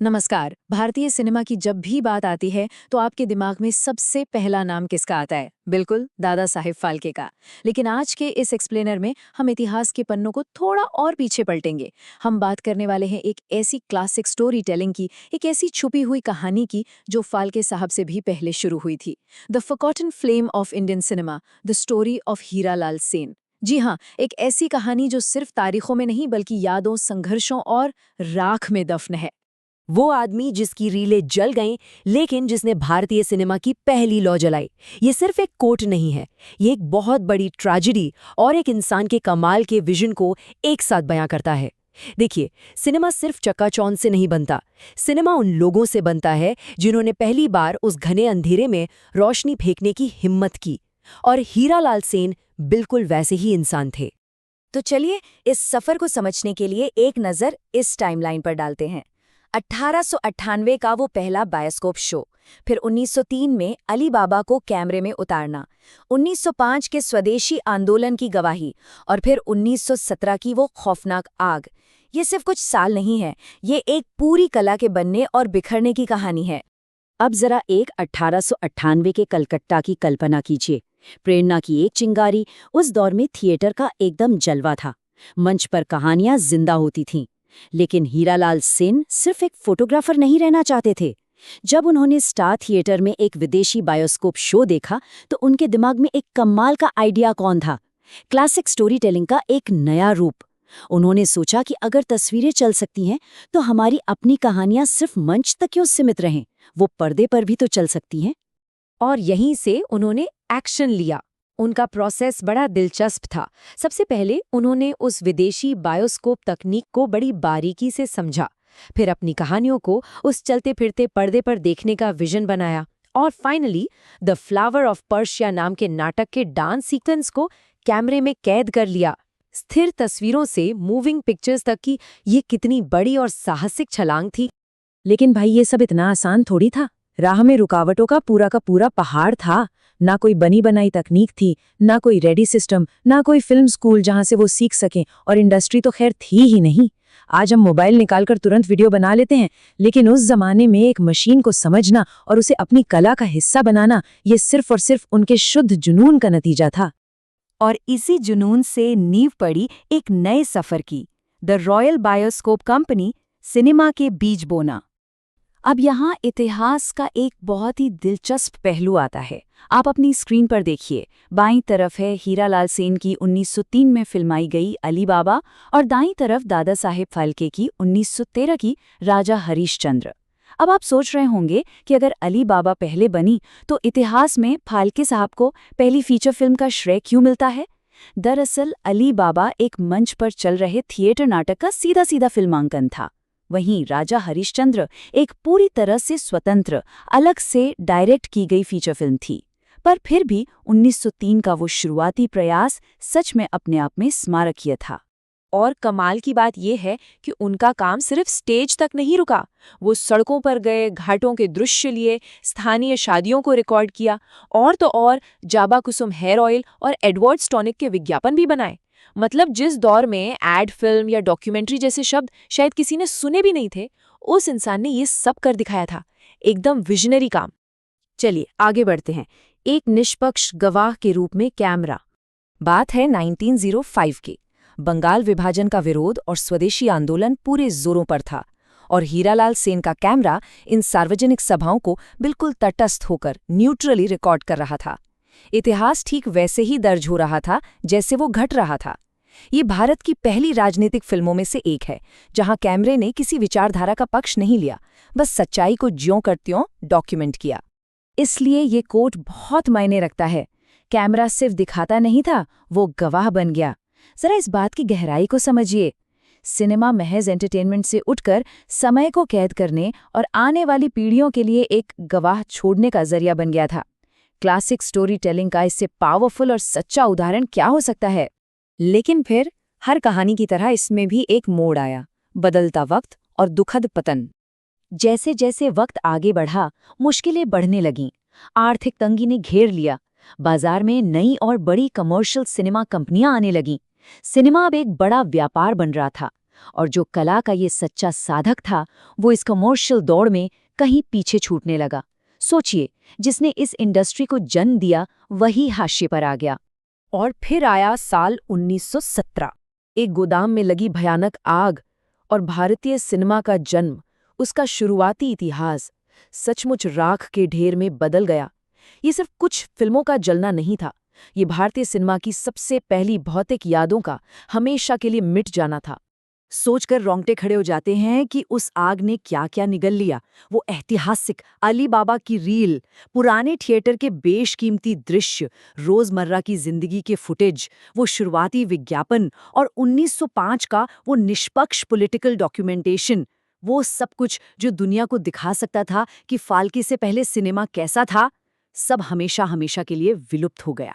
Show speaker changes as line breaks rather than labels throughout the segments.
नमस्कार। भारतीय सिनेमा की जब भी बात आती है तो आपके दिमाग में सबसे पहला नाम किसका आता है? बिल्कुल, दादा साहेब फाल्के का। लेकिन आज के इस एक्सप्लेनर में हम इतिहास के पन्नों को थोड़ा और पीछे पलटेंगे। हम बात करने वाले हैं एक ऐसी क्लासिक स्टोरी टेलिंग की, एक ऐसी छुपी हुई कहानी की जो फाल्के साहब से भी पहले शुरू हुई थी। The forgotten flame of Indian cinema, the story of Hiralal Sen. जी हाँ, एक ऐसी कहानी जो सिर्फ तारीखों में नहीं बल्कि यादों, संघर्षों और राख में दफन है।
वो आदमी जिसकी रीलें जल गईं, लेकिन जिसने भारतीय सिनेमा की पहली लौ जलाई। ये सिर्फ एक कोट नहीं है, ये एक बहुत बड़ी ट्रेजेडी और एक इंसान के कमाल के विजन को एक साथ बयां करता है। देखिए, सिनेमा सिर्फ चकाचौंध से नहीं बनता। सिनेमा उन लोगों से बनता है जिन्होंने पहली बार उस घने अंधेरे में रोशनी फेंकने की हिम्मत की। और हीरालाल सेन बिल्कुल वैसे ही इंसान थे।
तो चलिए इस सफर को समझने के लिए एक नज़र इस टाइमलाइन पर डालते हैं। 1898 का वो पहला बायोस्कोप शो, फिर 1903 में अली बाबा को कैमरे में उतारना, 1905 के स्वदेशी आंदोलन की गवाही और फिर 1917 की वो खौफनाक आग। ये सिर्फ कुछ साल नहीं है, ये एक पूरी कला के बनने और बिखरने की कहानी है।
अब जरा एक 1898 के कलकत्ता की कल्पना कीजिए। प्रेरणा की एक चिंगारी। उस दौर में थिएटर का एकदम जलवा था। मंच पर कहानियां जिंदा होती थीं। लेकिन हीरालाल सेन सिर्फ एक फोटोग्राफर नहीं रहना चाहते थे। जब उन्होंने स्टार थिएटर में एक विदेशी बायोस्कोप शो देखा तो उनके दिमाग में एक कमाल का आइडिया कौन था, क्लासिक स्टोरी टेलिंग का एक नया रूप। उन्होंने सोचा कि अगर तस्वीरें चल सकती हैं तो हमारी अपनी कहानियां सिर्फ मंच तक क्यों सीमित रहें, वो पर्दे पर भी तो चल सकती हैं।
और यहीं से उन्होंने एक्शन लिया। उनका प्रोसेस बड़ा दिलचस्प था। सबसे पहले उन्होंने उस विदेशी बायोस्कोप तकनीक को बड़ी बारीकी से समझा, फिर अपनी कहानियों को उस चलते फिरते पर्दे पर देखने का विजन बनाया और finally the flower of Persia नाम के नाटक के डांस सीक्वेंस को कैमरे में कैद कर लिया। स्थिर तस्वीरों से मूविंग पिक्चर्स तक की ये कितनी बड़ी और साहसिक छलांग थी।
लेकिन भाई, ये सब इतना आसान थोड़ी था। राह में रुकावटों का पूरा पहाड़ था। ना कोई बनी बनाई तकनीक थी, ना कोई रेडी सिस्टम, ना कोई फिल्म स्कूल जहां से वो सीख सकें, और इंडस्ट्री तो खैर थी ही नहीं। आज हम मोबाइल निकालकर तुरंत वीडियो बना लेते हैं, लेकिन उस जमाने में एक मशीन को समझना और उसे अपनी कला का हिस्सा बनाना, ये सिर्फ और सिर्फ उनके शुद्ध जुनून का नतीजा था।
और इसी जुनून से नींव पड़ी एक नए सफर की, the royal bioscope company, cinema के बीज बोना। अब यहाँ इतिहास का एक बहुत ही दिलचस्प पहलू आता है। आप अपनी स्क्रीन पर देखिए, बाईं तरफ है हीरालाल सेन की 1903 में फिल्माई गई अली बाबा और दाईं तरफ दादा साहेब फाल्के की 1913 की राजा हरीशचंद्र। अब आप सोच रहे होंगे कि अगर अली बाबा पहले बनी तो इतिहास में फाल्के साहब को पहली फीचर फिल्म का श्रेय क्यों मिलता है? दरअसल अली बाबा एक मंच पर चल रहे थिएटर नाटक का सीधा सीधा फिल्मांकन था। वहीं राजा हरिश्चंद्र एक पूरी तरह से स्वतंत्र, अलग से डायरेक्ट की गई फीचर फिल्म थी। पर फिर भी 1903 का वो शुरुआती प्रयास सच में अपने आप में स्मारकीय था।
और कमाल की बात यह है कि उनका काम सिर्फ स्टेज तक नहीं रुका। वो सड़कों पर गए, घाटों के दृश्य लिए, स्थानीय शादियों को रिकॉर्ड किया और तो और जाबा कुसुम हेयर ऑयल और एडवर्ड्स टॉनिक के विज्ञापन भी बनाए। मतलब जिस दौर में एड फिल्म या डॉक्यूमेंट्री जैसे शब्द शायद किसी ने सुने भी नहीं थे, उस इंसान ने ये सब कर दिखाया था। एकदम विजनरी काम।
चलिए आगे बढ़ते हैं। एक निष्पक्ष गवाह के रूप में कैमरा। बात है 1905 की। बंगाल विभाजन का विरोध और स्वदेशी आंदोलन पूरे जोरों पर था और हीरालाल सेन का कैमरा इन सार्वजनिक सभाओं को बिल्कुल तटस्थ होकर न्यूट्रली रिकॉर्ड कर रहा था। इतिहास ठीक वैसे ही दर्ज हो रहा था जैसे वो घट रहा था। ये भारत की पहली राजनीतिक फिल्मों में से एक है जहां कैमरे ने किसी विचारधारा का पक्ष नहीं लिया, बस सच्चाई को ज्यों कर त्यों डॉक्यूमेंट किया। इसलिए ये कोट बहुत मायने रखता है। कैमरा सिर्फ दिखाता नहीं था, वो गवाह बन गया। जरा इस बात की गहराई को समझिए। सिनेमा महज एंटरटेनमेंट से उठकर समय को कैद करने और आने वाली पीढ़ियों के लिए एक गवाह छोड़ने का जरिया बन गया था। क्लासिक स्टोरी टेलिंग का इससे पावरफुल और सच्चा उदाहरण क्या हो सकता है? लेकिन फिर हर कहानी की तरह इसमें भी एक मोड़ आया, बदलता वक्त और दुखद पतन। जैसे जैसे वक्त आगे बढ़ा, मुश्किलें बढ़ने लगीं। आर्थिक तंगी ने घेर लिया। बाजार में नई और बड़ी कमर्शियल सिनेमा कंपनियां आने लगीं। सिनेमा अब एक बड़ा व्यापार बन रहा था
और जो कला का ये सच्चा साधक था वो इस कमर्शियल दौड़ में कहीं पीछे छूटने लगा। सोचिए, जिसने इस इंडस्ट्री को जन्म दिया वही हाशिए पर आ गया।
और फिर आया साल 1917, एक गोदाम में लगी भयानक आग और भारतीय सिनेमा का जन्म, उसका शुरुआती इतिहास सचमुच राख के ढेर में बदल गया। ये सिर्फ कुछ फिल्मों का जलना नहीं था, ये भारतीय सिनेमा की सबसे पहली भौतिक यादों का हमेशा के लिए मिट जाना था।
सोचकर रोंगटे खड़े हो जाते हैं कि उस आग ने क्या क्या निगल लिया। वो ऐतिहासिक अली बाबा की रील, पुराने थिएटर के बेशकीमती दृश्य, रोजमर्रा की जिंदगी के फुटेज, वो शुरुआती विज्ञापन और 1905 का वो निष्पक्ष पॉलिटिकल डॉक्यूमेंटेशन, वो सब कुछ जो दुनिया को दिखा सकता था कि फाल्के से पहले सिनेमा कैसा था, सब हमेशा हमेशा के लिए विलुप्त हो गया।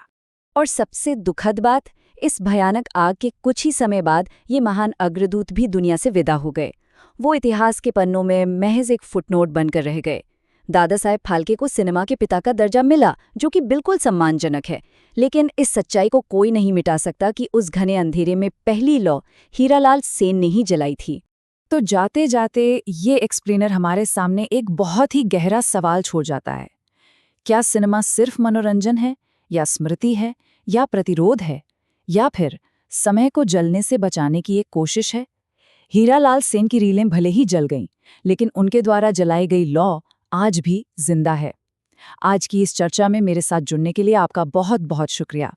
और सबसे दुखद बात, इस भयानक आग के कुछ ही समय बाद ये महान अग्रदूत भी दुनिया से विदा हो गए। वो इतिहास के पन्नों में महज एक फुटनोट बनकर रह गए। दादा साहेब फाल्के को सिनेमा के पिता का दर्जा मिला, जो कि बिल्कुल सम्मानजनक है, लेकिन इस सच्चाई को कोई नहीं मिटा सकता कि उस घने अंधेरे में पहली लौ हीरालाल सेन ने ही जलाई थी।
तो जाते जाते ये एक्सप्लेनर हमारे सामने एक बहुत ही गहरा सवाल छोड़ जाता है। क्या सिनेमा सिर्फ मनोरंजन है, या स्मृति है, या प्रतिरोध है, या फिर समय को जलने से बचाने की एक कोशिश है? हीरालाल सेन की रीलें भले ही जल गईं, लेकिन उनके द्वारा जलाई गई लौ आज भी जिंदा है। आज की इस चर्चा में मेरे साथ जुड़ने के लिए आपका बहुत बहुत शुक्रिया।